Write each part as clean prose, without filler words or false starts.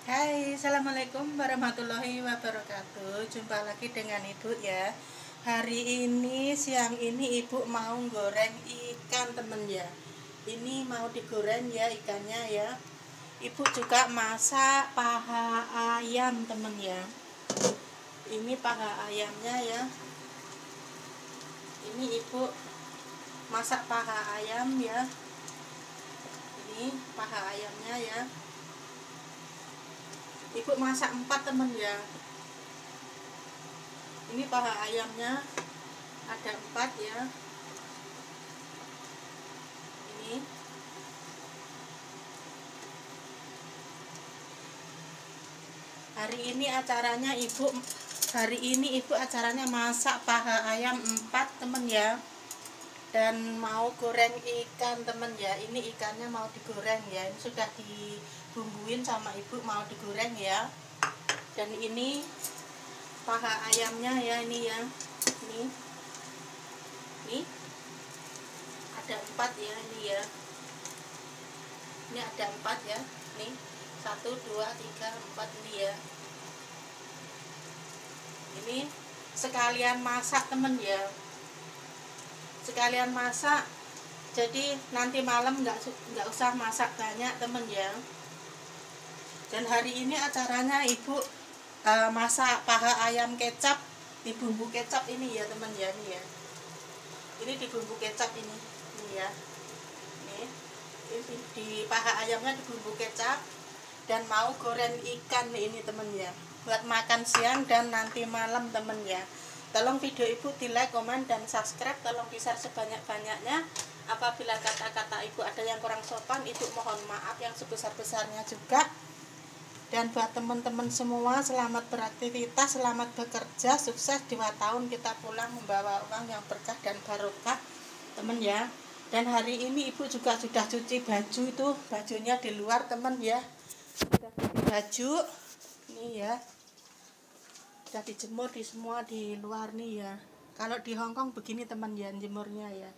Hai, assalamualaikum warahmatullahi wabarakatuh. Jumpa lagi dengan ibu ya. Hari ini siang ini ibu mau goreng ikan temen ya. Ini mau digoreng ya ikannya ya. Ibu juga masak paha ayam temen ya. Ini paha ayamnya ya. Ini ibu masak paha ayam ya. Ini paha ayamnya ya. Ibu masak 4 temen ya. Ini paha ayamnya ada 4 ya. Ini hari ini acaranya masak paha ayam 4 temen ya. Dan mau goreng ikan temen ya. Ini ikannya mau digoreng ya. Ini sudah dibumbuin sama ibu, mau digoreng ya. Dan ini paha ayamnya ya, ini ya. Ini ada 4 ya, ini ya. Ini ada 4 ya. Nih 1, 2, 3, 4 ini ya. Ini sekalian masak temen ya. Sekalian masak, jadi nanti malam nggak usah masak banyak temen ya. Dan hari ini acaranya ibu masak paha ayam kecap di bumbu kecap ini ya temen ya. Ini ya, ini di bumbu kecap ini ya. Ini di paha ayamnya di bumbu kecap. Dan mau goreng ikan ini temen ya, buat makan siang dan nanti malam temen ya. Tolong video ibu di like, komen, dan subscribe. Tolong di-share sebanyak-banyaknya. Apabila kata-kata ibu ada yang kurang sopan, ibu mohon maaf yang sebesar-besarnya juga. Dan buat teman-teman semua, selamat beraktivitas, selamat bekerja, sukses 2 tahun kita pulang membawa uang yang berkah dan barokah temen ya. Dan hari ini ibu juga sudah cuci baju, itu bajunya di luar temen ya. Sudah cuci baju ini ya, sudah dijemur di semua di luar nih ya. Kalau di Hongkong begini teman ya jemurnya ya.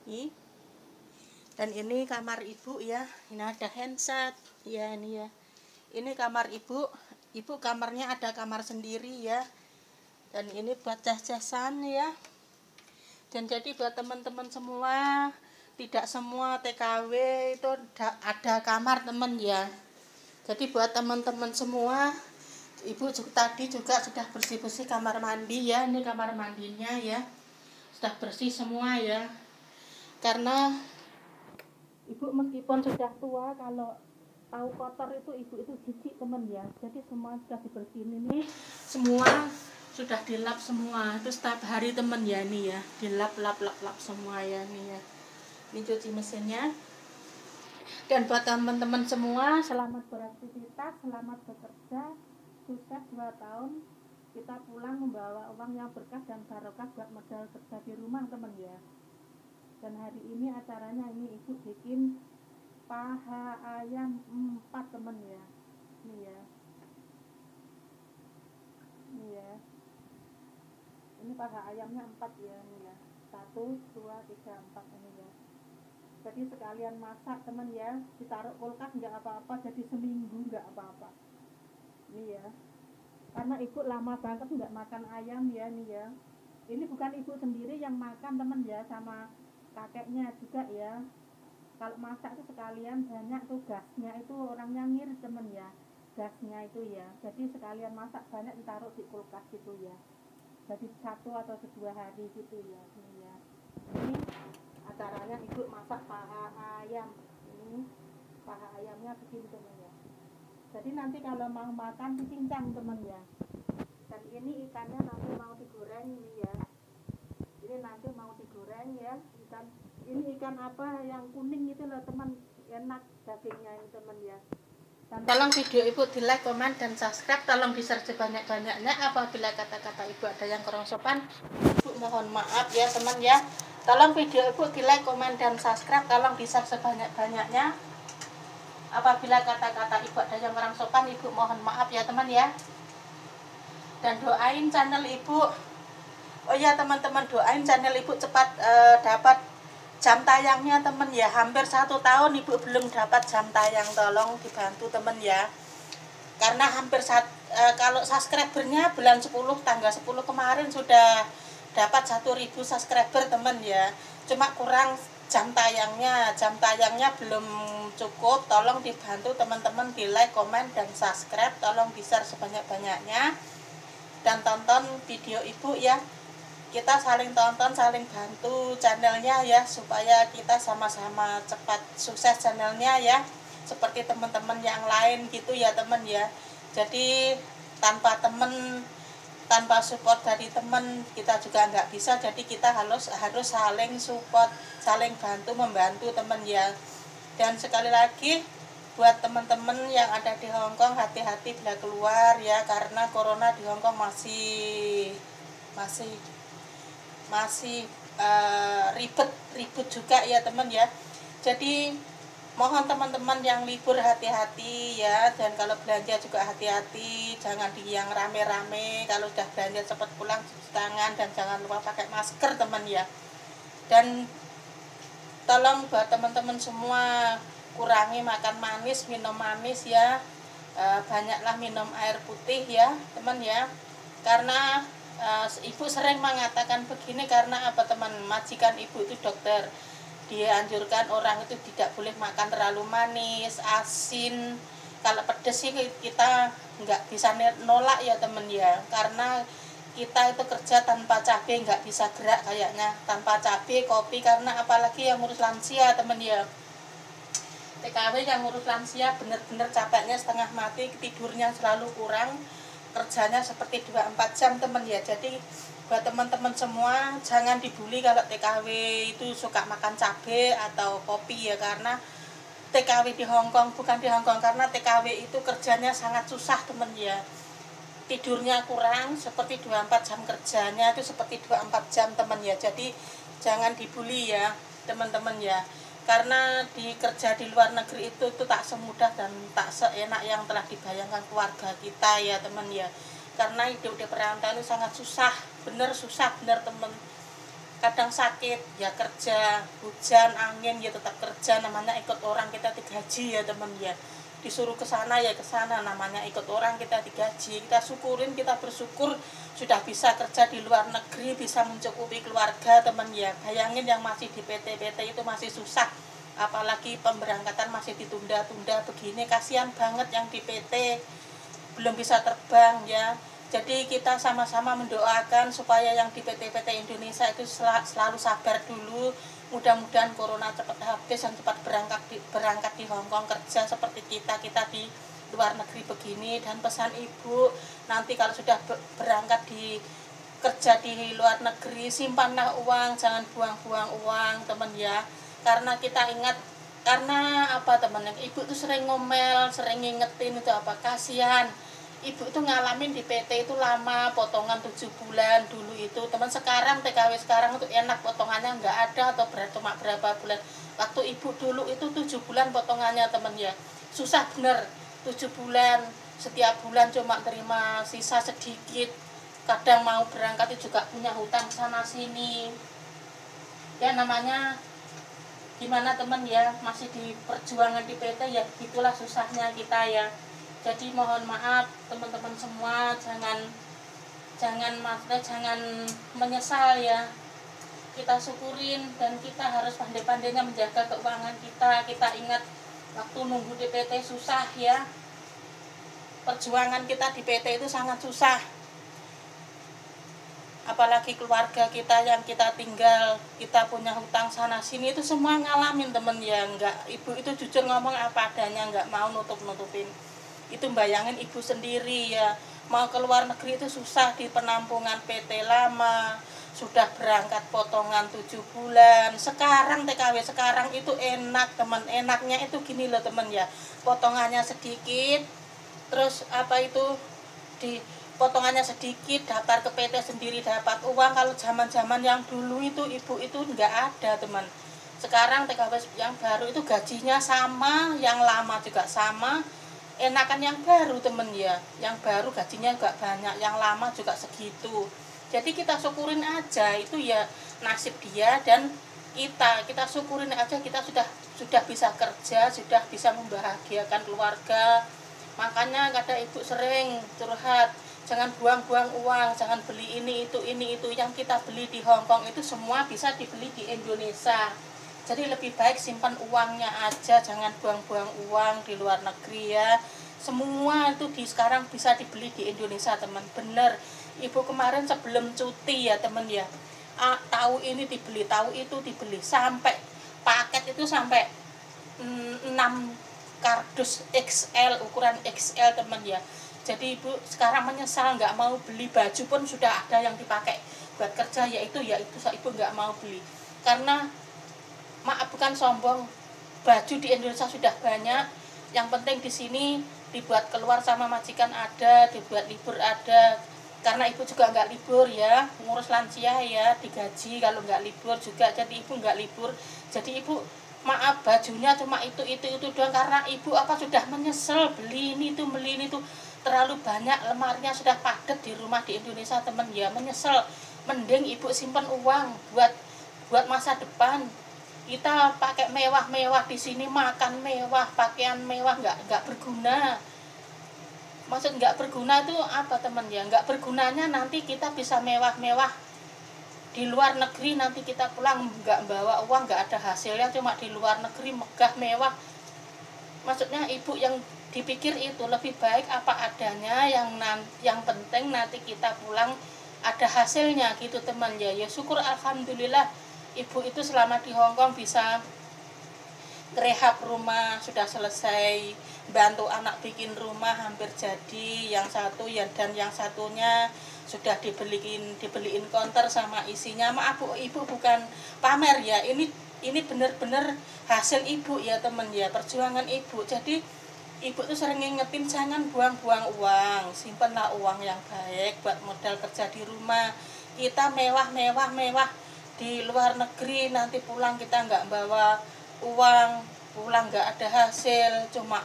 Nih. Dan ini kamar ibu ya. Ini ada handset ya, ini ya. Ini kamar ibu. Ibu kamarnya ada kamar sendiri ya. Dan ini buat jas-jasan ya. Dan jadi buat teman-teman semua, tidak semua TKW itu ada kamar teman ya. Jadi buat teman-teman semua, ibu tadi juga sudah bersih-bersih kamar mandi ya. Ini kamar mandinya ya, sudah bersih semua ya. Karena ibu meskipun sudah tua, kalau tahu kotor itu ibu itu jijik teman ya. Jadi semua sudah dibersihin, ini semua sudah dilap semua. Itu setiap hari teman ya, ini ya, dilap lap semua ya, ini ya. Ini cuci mesinnya. Dan buat teman-teman semua, selamat beraktivitas, selamat bekerja, sukses 2 tahun kita pulang membawa uang yang berkah dan barokah buat modal kerja di rumah teman ya. Dan hari ini acaranya ini ibu bikin paha ayam 4 teman ya. Ini ya. Ini ya. Ini paha ayamnya 4 ya, ini ya. 1, 2, 3, 4 ini ya. Jadi sekalian masak teman ya, ditaruh kulkas nggak apa-apa, jadi seminggu nggak apa-apa. Ini ya, karena ibu lama banget nggak makan ayam ya, nih ya. Ini bukan ibu sendiri yang makan teman ya, sama kakeknya juga ya. Kalau masak itu sekalian banyak tuh gasnya, itu orangnya ngirit teman ya, gasnya itu ya. Jadi sekalian masak banyak ditaruh di kulkas gitu ya. Jadi 1 atau 2 hari gitu ya, ini ya. Ini acaranya ibu masak paha ayam. Ini paha ayamnya begini teman ya. Jadi nanti kalau mau makan dicincang teman ya. Dan ini ikannya nanti mau digoreng ini ya. Ini nanti mau digoreng ya. Ini ikan apa yang kuning itu loh teman, enak dagingnya ini teman ya. Dan tolong video ibu di like, komen, dan subscribe. Tolong di-share sebanyak-banyaknya. Apabila kata-kata ibu ada yang kurang sopan, ibu mohon maaf ya teman ya. Tolong video ibu di like, komen, dan subscribe. Tolong di-share sebanyak-banyaknya. Apabila kata-kata ibu ada yang kurang sopan, ibu mohon maaf ya teman ya. Dan doain channel ibu, oh ya teman-teman, doain channel ibu cepat dapat jam tayangnya teman ya. Hampir 1 tahun ibu belum dapat jam tayang, tolong dibantu teman ya. karena hampir kalau subscribernya bulan 10 tanggal 10 kemarin sudah dapat 1.000 subscriber teman ya, cuma kurang jam tayangnya belum cukup. Tolong dibantu teman-teman di like, komen, dan subscribe, tolong di-share sebanyak-banyaknya dan tonton video ibu ya. Kita saling tonton, saling bantu channelnya ya, supaya kita sama-sama cepat sukses channelnya ya, seperti teman-teman yang lain gitu ya teman ya. Jadi tanpa support dari teman kita juga nggak bisa, jadi kita harus saling support, saling membantu teman ya. Dan sekali lagi buat teman-teman yang ada di Hongkong, hati-hati bila keluar ya, karena corona di Hongkong masih ribet juga ya teman ya. Jadi mohon teman-teman yang libur hati-hati ya, dan kalau belanja juga hati-hati, jangan di yang rame-rame. Kalau udah belanja cepat pulang, cuci tangan, dan jangan lupa pakai masker teman ya. Dan tolong buat teman-teman semua kurangi makan manis, minum manis ya, banyaklah minum air putih ya teman ya. Karena ibu sering mengatakan begini, karena apa teman, majikan ibu itu dokter, dia anjurkan orang itu tidak boleh makan terlalu manis, asin. Kalau pedes sih kita nggak bisa nolak ya temen ya, karena kita itu kerja tanpa cabai nggak bisa gerak kayaknya, tanpa cabai, kopi, karena apalagi yang ngurus lansia temen ya. TKW yang ngurus lansia bener-bener capeknya setengah mati, tidurnya selalu kurang, kerjanya seperti 24 jam temen ya. Jadi buat teman-teman semua jangan dibully kalau TKW itu suka makan cabai atau kopi ya, karena TKW di Hongkong, bukan di Hongkong, karena TKW itu kerjanya sangat susah temen ya. Tidurnya kurang, seperti 24 jam kerjanya itu seperti 24 jam temen ya. Jadi jangan dibully ya teman-teman ya, karena kerja di luar negeri itu tak semudah dan tak seenak yang telah dibayangkan keluarga kita ya teman ya. Karena hidup di perantauan itu sangat susah bener temen. Kadang sakit ya kerja, hujan angin ya tetap kerja, namanya ikut orang kita digaji ya temen ya. Disuruh ke sana ya ke sana, namanya ikut orang kita digaji. Kita syukurin, kita bersyukur sudah bisa kerja di luar negeri, bisa mencukupi keluarga temen ya. Bayangin yang masih di PT itu masih susah, apalagi pemberangkatan masih ditunda-tunda begini, kasihan banget yang di PT belum bisa terbang ya. Jadi kita sama-sama mendoakan supaya yang di PT Indonesia itu selalu sabar dulu. Mudah-mudahan corona cepat habis dan cepat berangkat di Hongkong kerja seperti kita di luar negeri begini. Dan pesan ibu, nanti kalau sudah berangkat kerja di luar negeri, simpanlah uang, jangan buang-buang uang teman ya. Karena kita ingat, karena apa teman, ibu itu sering ngomel, sering ngingetin itu apa, kasihan. Ibu itu ngalamin di PT itu lama, potongan 7 bulan dulu itu teman. Sekarang TKW sekarang itu enak, potongannya nggak ada atau cuma berapa bulan. Waktu ibu dulu itu 7 bulan potongannya teman ya, susah bener. 7 bulan, setiap bulan cuma terima sisa sedikit. Kadang mau berangkat itu juga punya hutang sana sini ya, namanya gimana teman ya, masih di perjuangan di PT ya, gitulah susahnya kita ya. Jadi mohon maaf teman-teman semua, jangan menyesal ya. Kita syukurin dan kita harus pandai-pandainya menjaga keuangan kita. Kita ingat waktu nunggu di PT susah ya. Perjuangan kita di PT itu sangat susah. Apalagi keluarga kita yang kita tinggal, kita punya hutang sana sini, itu semua ngalamin temen ya. Enggak, ibu itu jujur ngomong apa adanya, enggak mau nutup-nutupin. Itu bayangin ibu sendiri ya, mau ke luar negeri itu susah, di penampungan PT lama, sudah berangkat potongan 7 bulan. Sekarang TKW sekarang itu enak teman, enaknya itu gini loh teman ya, potongannya sedikit, terus apa itu di potongannya sedikit, daftar ke PT sendiri dapat uang. Kalau zaman-zaman yang dulu itu ibu itu enggak ada teman. Sekarang TKW yang baru itu gajinya sama, yang lama juga sama. Enakan yang baru temen ya, yang baru gajinya juga banyak, yang lama juga segitu. Jadi kita syukurin aja, itu ya nasib dia dan kita syukurin aja, kita sudah bisa kerja, sudah bisa membahagiakan keluarga, Makanya kadang ibu sering curhat, jangan buang-buang uang, jangan beli ini itu yang kita beli di Hong Kong itu semua bisa dibeli di Indonesia. Jadi lebih baik simpan uangnya aja, jangan buang-buang uang di luar negeri ya. Semua itu sekarang bisa dibeli di Indonesia teman. Bener, ibu kemarin sebelum cuti ya teman ya, tahu ini dibeli, tahu itu dibeli, sampai paket itu sampai 6 kardus XL, ukuran XL teman ya. Jadi ibu sekarang menyesal nggak mau beli, baju pun sudah ada yang dipakai buat kerja, yaitu ibu nggak mau beli karena maaf bukan sombong, baju di Indonesia sudah banyak, yang penting di sini dibuat keluar sama majikan ada, dibuat libur ada. Karena ibu juga nggak libur ya, ngurus lansia ya, digaji kalau nggak libur juga, jadi ibu nggak libur. Jadi ibu maaf bajunya cuma itu doang, karena ibu sudah menyesal beli ini tuh terlalu banyak, lemarinya sudah padat di rumah di Indonesia temen ya, menyesal. Mending ibu simpen uang buat masa depan. Kita pakai mewah-mewah di sini, makan mewah, pakaian mewah, nggak berguna. Maksud nggak berguna itu apa teman ya? Nggak bergunanya nanti kita bisa mewah-mewah di luar negeri, nanti kita pulang nggak bawa uang, nggak ada hasilnya, cuma di luar negeri megah mewah. Maksudnya ibu yang dipikir itu lebih baik apa adanya, yang penting nanti kita pulang ada hasilnya gitu teman ya. Ya syukur alhamdulillah ibu itu selama di Hong Kong bisa rehab rumah, sudah selesai, bantu anak bikin rumah hampir jadi, yang satu ya, dan yang satunya sudah dibeliin konter sama isinya. Maaf bu, ibu bukan pamer ya, ini benar-benar hasil ibu ya temen ya, perjuangan ibu. Jadi ibu tuh sering ngingetin jangan buang-buang uang, simpenlah uang yang baik buat modal kerja di rumah. Kita mewah di luar negeri, nanti pulang kita nggak bawa uang, pulang nggak ada hasil, cuma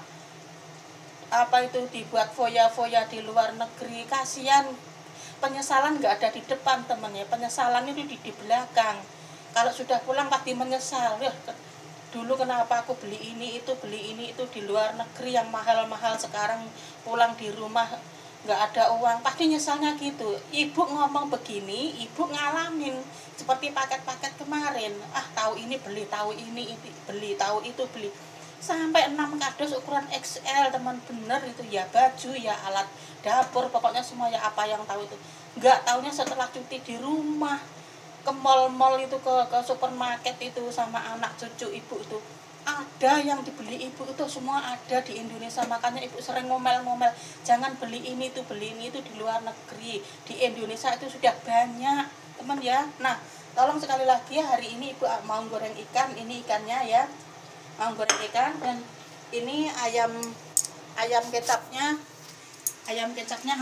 itu dibuat foya-foya di luar negeri. Kasihan, penyesalan nggak ada di depan temen ya, penyesalan itu di belakang. Kalau sudah pulang pasti menyesal, dulu kenapa aku beli ini itu di luar negeri yang mahal-mahal, sekarang pulang di rumah nggak ada uang, pasti nyesalnya gitu. Ibu ngomong begini, ibu ngalamin seperti paket-paket kemarin, tahu ini beli, tahu ini beli, tahu itu beli, sampai 6 kardus ukuran XL teman. Bener itu ya, baju ya, alat dapur, pokoknya semua ya, apa yang tahu itu. Nggak taunya setelah cuti di rumah, ke mall-mall itu, ke supermarket itu sama anak cucu ibu itu, ada yang dibeli ibu itu semua ada di Indonesia. Makanya ibu sering ngomel-ngomel, jangan beli ini itu di luar negeri, di Indonesia itu sudah banyak teman ya. Nah tolong sekali lagi ya, hari ini ibu mau goreng ikan, ini ikannya ya, mau goreng ikan. Dan ini ayam kecapnya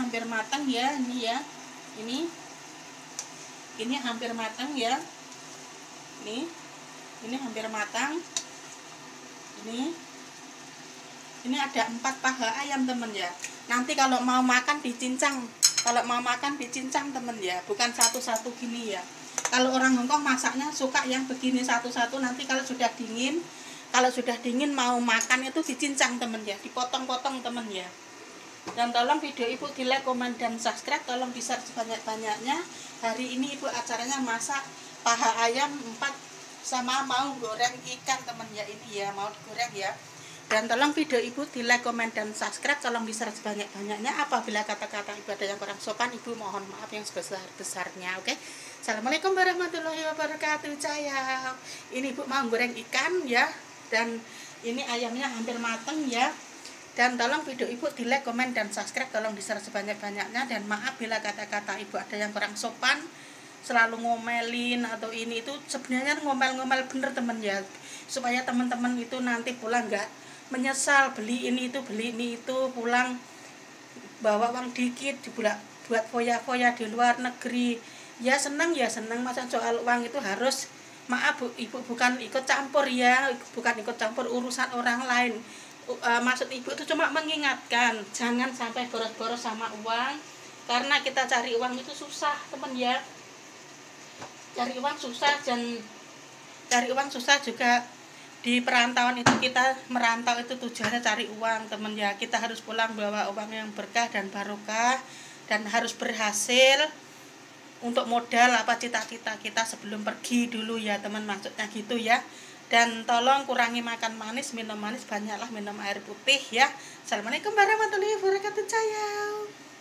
hampir matang ya, ini ya, ini hampir matang ya, ini hampir matang. Ini ada 4 paha ayam temen ya. Nanti kalau mau makan dicincang, temen ya, bukan satu-satu gini ya. Kalau orang Hongkong masaknya suka yang begini satu-satu, nanti kalau sudah dingin mau makan itu dicincang temen ya, dipotong-potong temen ya. Dan tolong video ibu di like, komen, dan subscribe, tolong di-share sebanyak-banyaknya. Hari ini ibu acaranya masak paha ayam 4 sama mau goreng ikan temen ya, ini ya mau digoreng ya. Dan tolong video ibu di like, komen, dan subscribe, tolong di-share sebanyak-banyaknya. Apabila kata-kata ibu ada yang kurang sopan, ibu mohon maaf yang sebesar-besarnya. Oke. Assalamualaikum warahmatullahi wabarakatuh sayang. Ini ibu mau goreng ikan ya, dan ini ayamnya hampir mateng ya. Dan tolong video ibu di like, komen, dan subscribe, tolong di-share sebanyak-banyaknya. Dan maaf bila kata-kata ibu ada yang kurang sopan, selalu ngomelin atau ini itu, sebenarnya ngomel-ngomel bener temen ya, supaya teman-teman itu nanti pulang nggak menyesal beli ini itu, pulang bawa uang dikit buat foya-foya di luar negeri. Ya seneng, masa soal uang itu harus, maaf bu, ibu bukan ikut campur ya, bukan ikut campur urusan orang lain. Maksud ibu itu cuma mengingatkan jangan sampai boros-boros sama uang, karena kita cari uang itu susah temen ya. Cari uang susah juga di perantauan itu kita merantau itu tujuannya cari uang temen ya, kita harus pulang bawa uang yang berkah dan barokah, dan harus berhasil untuk modal apa cita-cita kita sebelum pergi dulu ya teman, maksudnya gitu ya. Dan tolong kurangi makan manis, minum manis, banyaklah minum air putih ya. Assalamualaikum warahmatullahi wabarakatuh.